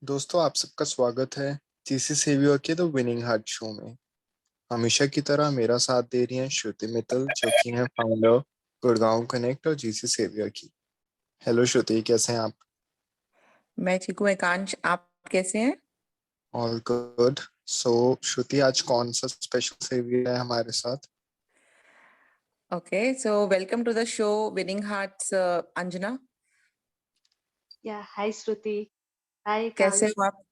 दोस्तों आप सबका स्वागत है जीसी सेवियर के द विनिंग हार्ट शो में। हमेशा की तरह मेरा साथ दे रही हैं श्रुति मित्तल जो कि हैं फाउंडर गुड़गांव कनेक्ट और जीसी सेवियर की। हेलो श्रुति, कैसे हैं आप? मैं ठीक हूँ एकांश, आप कैसे हैं? All good. सो श्रुति, आज कौन सा स्पेशल सेवियर है हमारे साथ? Okay, so welcome to the show winning hearts. Anjana, या हाय श्रुति। हाय कैसे कांश। हो आप?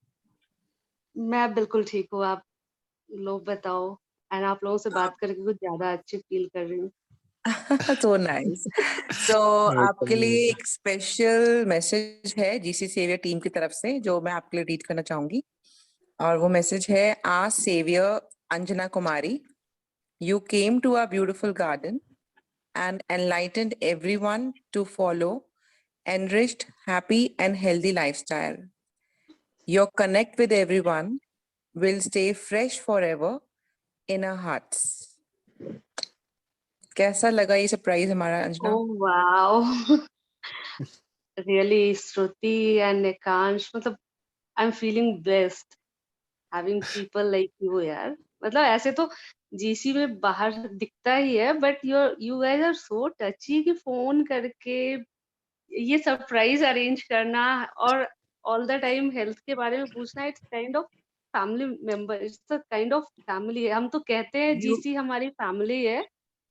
मैं बिल्कुल ठीक हूँ। आप लोग बताओ। एंड आप लोगों से बात करके कुछ ज्यादा अच्छी फील कर रही हूँ। So nice. सो आपके लिए वेलकम। एक स्पेशल मैसेज है जीसी सेवियर टीम की तरफ से जो मैं आपके लिए रीड करना चाहूंगी। और वो मैसेज है, a saviour Anjana Kumari, you came to a beautiful garden and enlightened everyone to follow enriched, happy and healthy lifestyle. Your connect with everyone will stay fresh forever in our hearts. कैसा लगा ये surprise हमारा Anjana? Oh wow. Really Shruti and Kansh, मतलब I am feeling blessed having people like you यार। मतलब ऐसे तो GC में बाहर दिखता ही है, but you guys are so touchy कि फोन करके ये सरप्राइज अरेंज करना और ऑल द टाइम हेल्थ के बारे में पूछना। It's kind of family member, it's a kind of family है। हम तो कहते हैं You जीसी हमारी फैमिली है,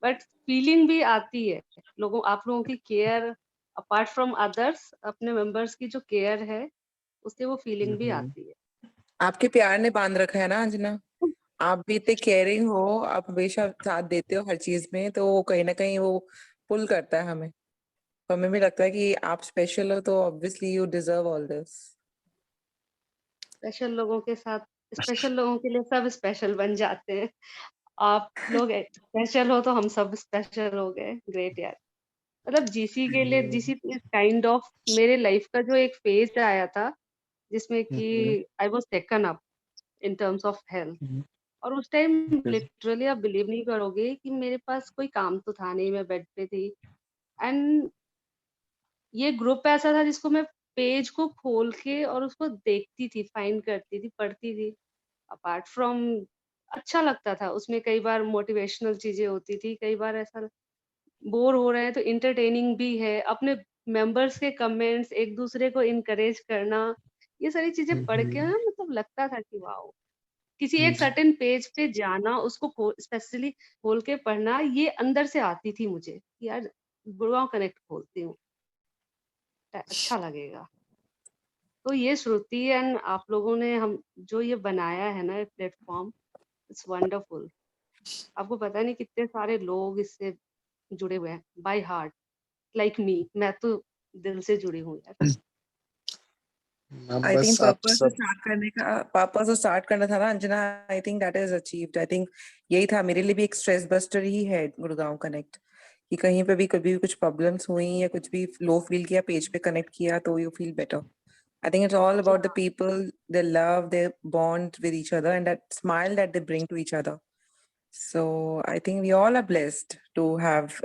बट फीलिंग भी आती है आप लोगों की केयर। अपार्ट फ्रॉम अदर्स, अपने मेंबर्स की जो केयर है उससे वो फीलिंग भी आती है। आपके प्यार ने बांध रखा है ना अंजना। आप भी इतने केयरिंग हो, आप हमेशा साथ देते हो हर चीज में, तो वो कहीं ना कहीं वो पुल करता है हमें। तो हमें भी लगता है कि आप स्पेशल हो, तो obviously you deserve all this. Special लोगों के साथ, स्पेशल लोगों के लिए सब स्पेशल बन जाते हैं। आप लोग स्पेशल हो तो हम सब स्पेशल हो गए। ग्रेट यार। मतलब जीसी के लिए, जीसी इज काइंड ऑफ मेरे लाइफ का जो एक फेज आया था जिसमें कि I was taken up in terms of health. और उस टाइम लिटरली आप बिलीव नहीं करोगे कि मेरे पास कोई काम तो था नहीं, मैं बेड पे थी। एंड ये ग्रुप ऐसा था जिसको मैं पेज को खोल के और उसको देखती थी, फाइंड करती थी, पढ़ती थी। अपार्ट फ्रॉम अच्छा लगता था उसमें, कई बार मोटिवेशनल चीजें होती थी, कई बार ऐसा बोर हो रहे हैं तो इंटरटेनिंग भी है। अपने मेंबर्स के कमेंट्स, एक दूसरे को इनकरेज करना, ये सारी चीजें पढ़ के ना मतलब लगता था कि वाओ। किसी एक सर्टेन पेज पे जाना, उसको स्पेशली खोल के पढ़ना, ये अंदर से आती थी मुझे कि यार गुड़गांव कनेक्ट खोलती हूँ, अच्छा लगेगा। तो ये श्रुति एंड आप लोगों ने हम जो ये बनाया है ना प्लेटफॉर्म, इट्स वंडरफुल। आपको पता नहीं कितने सारे लोग इससे जुड़े हुए हैं बाय हार्ट, लाइक मी। मैं तो दिल से जुड़ी हूँ यार। मैं आई बस थिंक आप सब पर्पस से स्टार्ट करना था ना Anjana. I think that is achieved. I think यही था। मेरे लिए भी एक स्ट्रेस बस्टर ही है गुड़गांव कनेक्ट, कि कहीं पे भी कभी भी कुछ प्रॉब्लम्स हुई या कुछ भी लो फील किया, पेज पे कनेक्ट किया तो you feel better. I think it's all about the people, their love, their bond with each other, and that smile that they bring to each other. So I think we all are blessed to have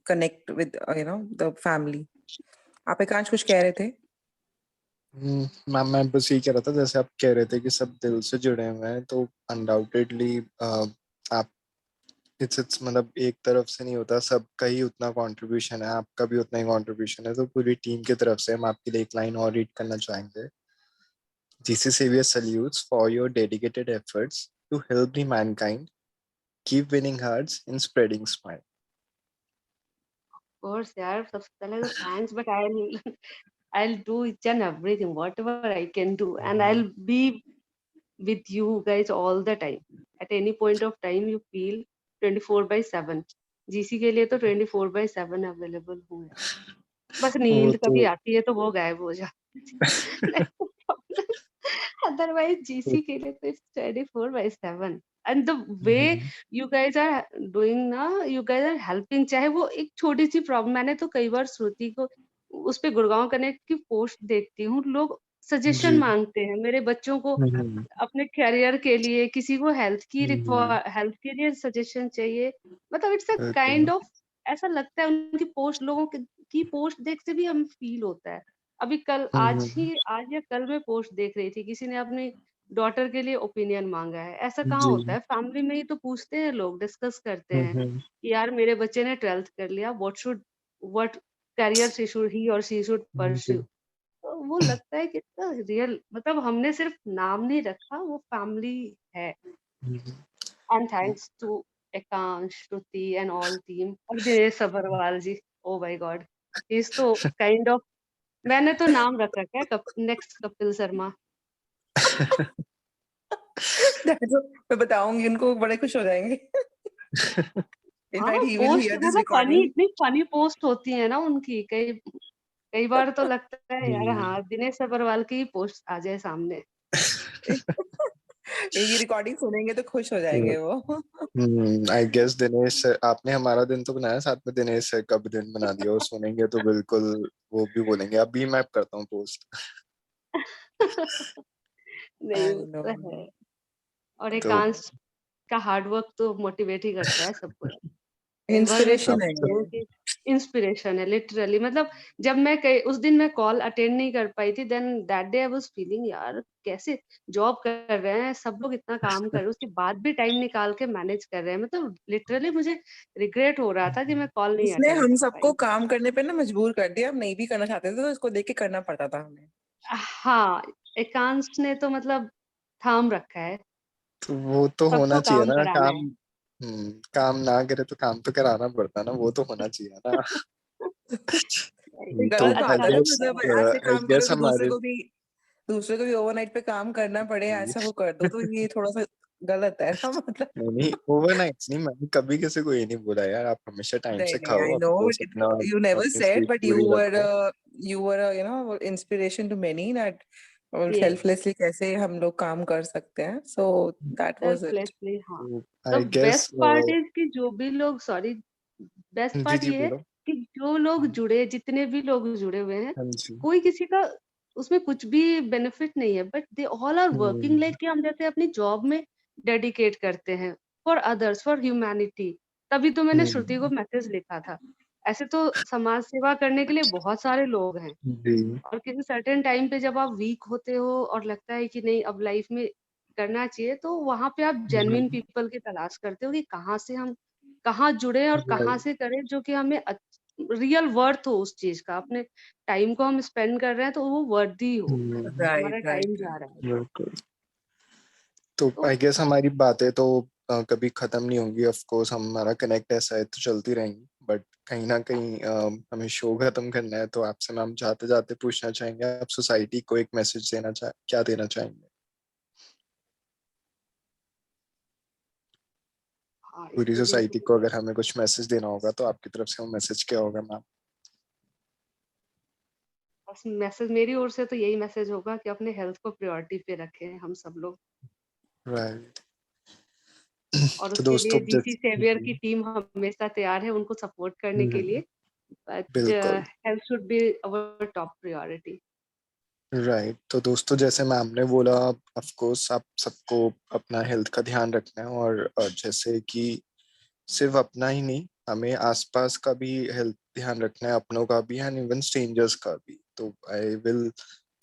connect with the family. आप एकांश कुछ कह रहे थे? Ma'am, मैं बस यही कह रहा था, जैसे आप कह रहे थे कि सब दिल से जुड़े हुए हैं, तो अनडाउटेडली आप इट्स मतलब एक तरफ से नहीं होता, सबका ही उतना कंट्रीब्यूशन है, आपका भी उतना ही कंट्रीब्यूशन है। तो पूरी टीम की तरफ से हम आपके लिए एक लाइन और रीड करना चाहेंगे। GC saviour salutes for your dedicated efforts to help the mankind, keep winning hearts and spreading smile. Course यार, सबसे पहले तो thanks, but I'll do each and everything whatever I can do, and I'll be with you guys all the time. At any point of time you feel 24/7, GC के लिए तो 24/7 available हूँ यार। बस वो नींद तो कभी आती है तो वो गायब हो जाती है। अदरवाइज जीसी के लिए तो it's 24/7। And the way you guys are doing ना, यू गाइज आर हेल्पिंग। चाहे वो एक छोटी सी प्रॉब्लम, मैंने तो कई बार श्रुति को उस पे गुड़गांव कनेक्ट की पोस्ट देखती हूँ, लोग सजेशन जी। मांगते हैं मेरे बच्चों को अपने करियर के लिए, किसी को हेल्थ के लिए सजेशन चाहिए। मतलब इट्स अ काइंड ऑफ, ऐसा लगता है उनकी पोस्ट, लोगों की पोस्ट देख से भी हम फील होता है। अभी कल आज या कल मैं पोस्ट देख रही थी, किसी ने अपनी डॉटर के लिए ओपिनियन मांगा है। ऐसा कहाँ होता जी। है, फैमिली में ही तो पूछते हैं लोग, डिस्कस करते हैं हम्म। कि यार मेरे बच्चे ने 12th कर लिया, व्हाट करियर ही और शी शुड परस्यू। जी। तो वो लगता है कि इतना रियल, मतलब हमने सिर्फ नाम नहीं रखा, वो फैमिली है। And thanks to Ekansh, Shruti and all team और Dinesh Sabharwal ji. Oh my god, he is too kind of, मैंने तो नाम रख रखा है नेक्स्ट कपिल शर्मा। मैं बताऊंगी उनको, बड़े खुश हो जाएंगे। हाँ, in fact he will post here this मतलब फनी, रिकॉर्डिंग। इतनी फनी पोस्ट होती है ना उनकी, कई कई बार तो लगता है यार जी। हाँ दिनेश सब्बरवाल की ही पोस्ट आ जाए सामने। ये रिकॉर्डिंग सुनेंगे तो खुश हो जाएंगे वो। आई गेस दिनेश sir, आपने हमारा दिन तो बनाया, साथ में दिनेश सर का भी दिन बना दिया, और सुनेंगे तो बिल्कुल वो भी बोलेंगे अभी मैं करता हूँ पोस्ट। नहीं, आई वो नो। तो है। और तो एकांश का हार्ड वर्क तो मोटिवेट ही करता है सबको। कई बार मैं इंस्पिरेशन है सोचती ये। हूँ कि इंस्पिरेशन है लिटरली, मतलब जब मैं कई उस दिन मैं कॉल अटेंड नहीं कर पाई थी, then that day I was feeling यार कैसे जॉब कर रहे हैं सब लोग, इतना काम कर रहे हैं, उसके बाद भी टाइम निकाल के मैनेज कर रहे हैं, मतलब लिटरली मुझे रिग्रेट हो रहा था कि मैं कॉल नहीं इसने अटेंड हम कर सबको पाई। काम करने पे ना मजबूर कर दिया, हम नहीं भी करना चाहते थे तो इसको देख के करना पड़ता था हमें। हाँ, एकांश ने तो मतलब थाम रखा है, तो वो तो होना सबको चाहिए काम ना कराना काम। काम ना करे तो काम तो कराना पड़ता ना, वो तो होना चाहिए ना। ये तो गलत अच्छा बात है ना, मतलब ऐसे आई काम करो गेस कि हमारे दूसरे को भी ओवरनाइट पे काम करना पड़े, ऐसा वो कर दो, तो ये थोड़ा सा गलत है ना मतलब। नहीं ओवरनाइट नहीं, मैंने कभी किसी को ये नहीं बोला यार, आप हमेशा टाइम नहीं से नहीं, खाओ, आई नो, अपने दोस्त अपना यू नेवर अपनी सेड, स्लीप बट पूरी रखो। You were you know inspiration to many, that yes, selflessly कैसे हम लोग काम कर सकते हैं, so that was it. Selflessly हाँ। The I guess best part is कि जो भी लोग, सॉरी, बेस्ट जी पार्ट जी ये है बोलो। कि जो लोग जुड़े, जितने भी लोग जुड़े हुए हैं, हाँ जी। कोई किसी का उसमें कुछ भी बेनिफिट नहीं है, but they all are working hmm. Like कि हम जैसे अपनी जॉब में डेडिकेट करते हैं फॉर अदर्स, फॉर ह्यूमैनिटी। तभी तो मैंने श्रुति को हम्म। मैसेज लिखा था। ऐसे तो समाज सेवा करने के लिए बहुत सारे लोग हैं, जी। और किसी सर्टेन टाइम पे जब आप वीक होते हो और लगता है कि नहीं अब लाइफ में करना चाहिए, तो वहां पे आप जेन्युइन पीपल की तलाश करते हो कि कहाँ से हम कहाँ जुड़े और कहाँ से करें जो कि हमें रियल वर्थ हो उस चीज का, अपने टाइम को हम स्पेंड कर रहे हैं तो वो वर्दी हो, हमारा राइट टाइम राइट जा राइट। रहा है बिल्कुल। तो तो। आई गेस हमारी बातें तो कभी खत्म नहीं होंगी, ऑफ कोर्स हमारा कनेक्ट ऐसा है तो चलती रहेंगी, बट कहीं ना कहीं हमें शो खत्म करना है, तो आपसे मैम जाते जाते पूछना चाहेंगे, आप सोसाइटी को एक मैसेज क्या देना चाहेंगे? हाँ, पूरी इसके लिए सोसाइटी तो को अगर हमें कुछ मैसेज देना होगा तो आपकी तरफ से वो मैसेज क्या होगा मैम? बस मैसेज मेरी ओर से तो यही मैसेज होगा कि अपने हेल्थ को प्रायोरिटी पे रखें हम सब लोग, राइट। और तो उसके लिए दोस्तों जीसी सेवियर की टीम हमेशा तैयार है उनको सपोर्ट करने के लिए, बट बिल्कुल। Health should be our top priority. Right. तो दोस्तों जैसे मैम ने बोला, ऑफ कोर्स आप सबको अपना हेल्थ का ध्यान रखना है, और जैसे कि सिर्फ अपना ही नहीं, हमें आसपास का भी हेल्थ ध्यान रखना है, अपनों का भी एंड इवन स्ट्रेंजर्स का भी। तो I will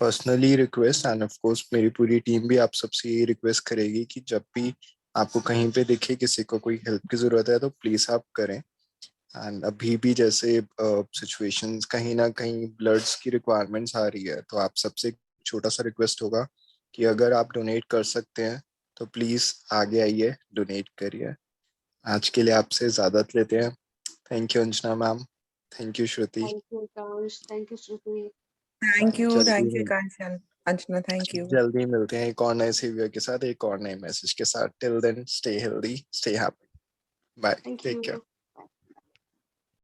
personally request, end of course मेरी पूरी टीम भी आप सबसे ये रिक्वेस्ट करेगी कि जब भी आपको कहीं पे दिखे किसी को कोई हेल्प की जरूरत है तो प्लीज आप करें। एंड अभी भी जैसे सिचुएशंस कहीं ना कहीं ब्लड्स की रिक्वायरमेंट्स आ रही है, तो आप सबसे एक छोटा सा रिक्वेस्ट होगा कि अगर आप डोनेट कर सकते हैं तो प्लीज आगे आइए, डोनेट करिए। आज के लिए आपसे इजाजत लेते हैं। Thank you Anjana ma'am. Thank you Shruti. Thank you Akansh, thank you Shruti. जल्दी thank you Kanchan, Anjana, thank you. जल्दी मिलते हैं एक और नए सीवियर के साथ, एक और नए मैसेज के साथ। Till then stay healthy, stay happy, bye, thank take you. Care.